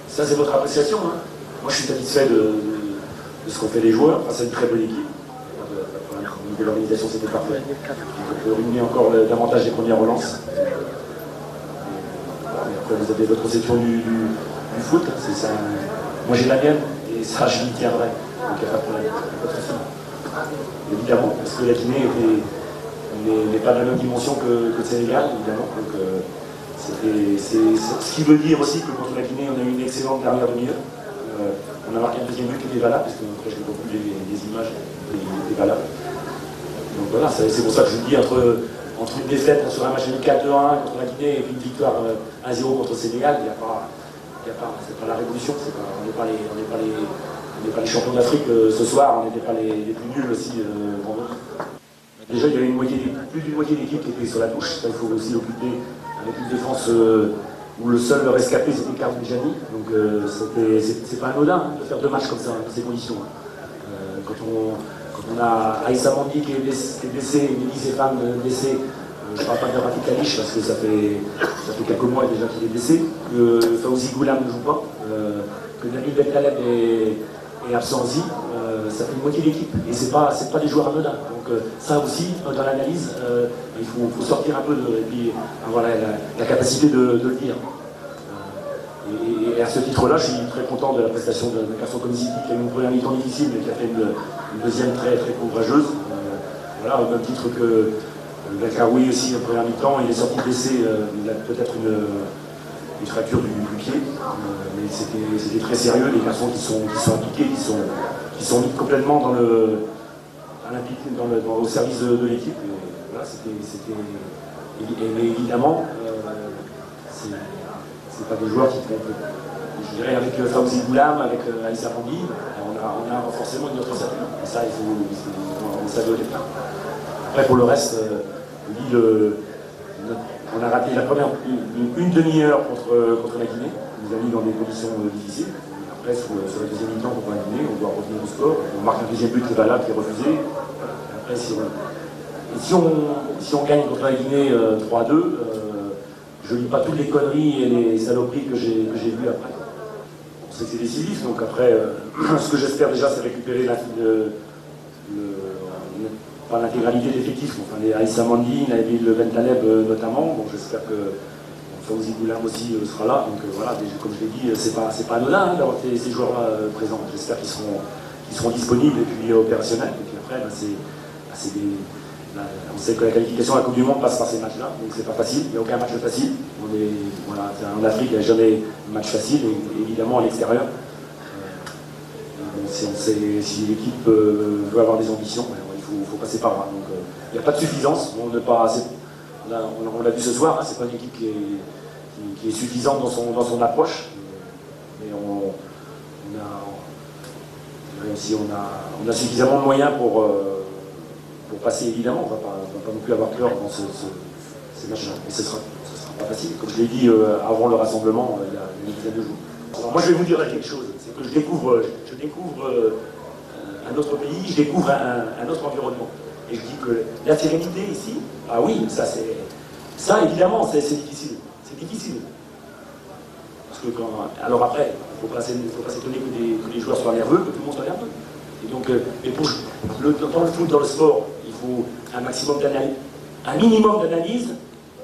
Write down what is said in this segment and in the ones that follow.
Ça, c'est votre appréciation. Hein. Moi, je suis satisfait de ce qu'ont fait les joueurs. Enfin, c'est une très bonne équipe. Au niveau de l'organisation, c'était parfait. On peut réunir encore davantage les premières relances. Après, vous avez votre conception du foot. C'est ça. Moi, j'ai la mienne et ça, je m'y tiendrai. Donc, il n'y a pas de problème. Pas de souci. Évidemment, parce que la Guinée n'est pas de la même dimension que le Sénégal, évidemment. Donc, c'est ce qui veut dire aussi que contre la Guinée, on a eu une excellente dernière demi-heure. On a marqué un deuxième but qui était valable, parce que après, je n'ai pas vu les images, il était valable. Donc voilà, c'est pour ça que je vous dis, entre une défaite sur un match amical 2-1 contre la Guinée et puis une victoire 1-0 contre le Sénégal, c'est pas la révolution, on n'est pas les champions d'Afrique ce soir, on n'était pas les plus nuls aussi vendredi. Déjà, il y avait plus d'une moitié d'équipe qui était sur la touche, ça il faut aussi l'occuper avec une défense où le seul rescapé c'était Carvajal. Donc c'est pas anodin de faire deux matchs comme ça, dans ces conditions. Quand on a Aïssa Mandi qui est blessé, Mélis et Femme blessé, je ne parle pas de Rafik Kalish parce que ça fait quelques mois déjà qu'il est blessé, que Fawzi Goulam ne joue pas, que Nabil Beltaleb est absent aussi, ça fait une moitié d'équipe et c'est pas des joueurs anodins. Donc ça aussi, dans l'analyse, il faut sortir un peu et puis avoir la capacité de le dire. Et à ce titre-là, je suis très content de la prestation d'un garçon comme Zidi qui a eu une première mi-temps difficile mais qui a fait une deuxième très très courageuse. Voilà, au même titre que Bakaroui aussi en première mi-temps, il est sorti blessé, il a peut-être une fracture du pied, mais c'était très sérieux, les garçons qui sont impliqués, qui sont mis complètement au service de l'équipe. Voilà, mais évidemment, c'est pas des joueurs qui trompent. Je dirais avec Fawzi Goulam, avec Aïssa Mandi, on a forcément une autre ossature. Et ça, on savait au départ. Après, pour le reste, on a raté la première une demi-heure contre la Guinée. On nous a mis dans des conditions difficiles. Après, sur la deuxième mi-temps contre la Guinée, on doit revenir au score. On marque un deuxième but qui est valable, qui est refusé. Après, si on gagne contre la Guinée 3-2, je ne lis pas toutes les conneries et les saloperies que j'ai vues après. On sait que c'est décisif, donc après, ce que j'espère déjà, c'est récupérer pas l'intégralité d'effectifs, enfin les Aïssa Mandi, Nabil Bentaleb notamment. Bon, j'espère que Fawzi Goulam aussi sera là. Donc voilà, comme je l'ai dit, c'est pas anodin d'avoir ces joueurs-là présents. J'espère qu'ils seront disponibles et puis opérationnels. Et puis après, on sait que la qualification à la Coupe du Monde passe par ces matchs-là, donc c'est pas facile, il n'y a aucun match facile. En Afrique, il n'y a jamais de match facile, et évidemment à l'extérieur. Si l'équipe veut avoir des ambitions, il faut passer par là. Donc il n'y a pas de suffisance, on l'a vu ce soir, hein, c'est pas une équipe qui est suffisante dans son approche, mais on a suffisamment de moyens pour passer, évidemment. On ne va pas non plus avoir peur dans ces matchs-là. Mais ce sera pas facile. Comme je l'ai dit avant le rassemblement, il y a une dizaine de jours. Alors moi, je vais vous dire quelque chose. C'est que je découvre un autre pays, je découvre un autre environnement. Et je dis que la sérénité ici, ah oui, ça évidemment, c'est difficile. C'est difficile. Parce que alors après, il ne faut pas s'étonner que les joueurs soient nerveux, que tout le monde soit nerveux. Et donc, dans le foot, dans le sport, il faut un maximum d'analyse, un minimum d'analyse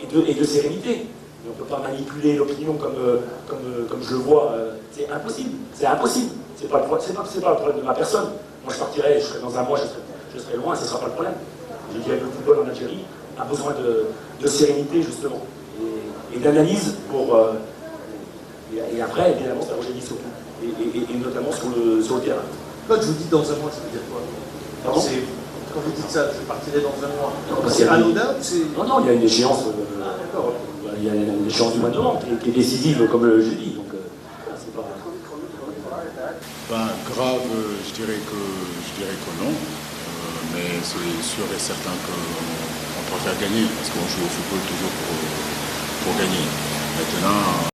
et de sérénité. Et on ne peut pas manipuler l'opinion comme je le vois. C'est impossible. C'est impossible. C'est pas le problème de ma personne. Moi, je partirais, je serais dans un mois, je serais loin, ce ne sera pas le problème. Je dirais que le football en Algérie a besoin de sérénité, justement, et d'analyse pour. Et après, évidemment, ça rejaillit surtout, et notamment sur le terrain. Quand je vous dis dans un mois, ça veut dire quoi? Quand vous dites ça, je partirai dans un mois. C'est anodin ou c'est... Non, il y a une échéance. D'accord. Il y a une échéance du mois de novembre qui est décisive, comme je dis. Donc, c'est pas. Grave, je dirais que non. Mais c'est sûr et certain qu'on préfère gagner, parce qu'on joue au football toujours pour gagner. Maintenant.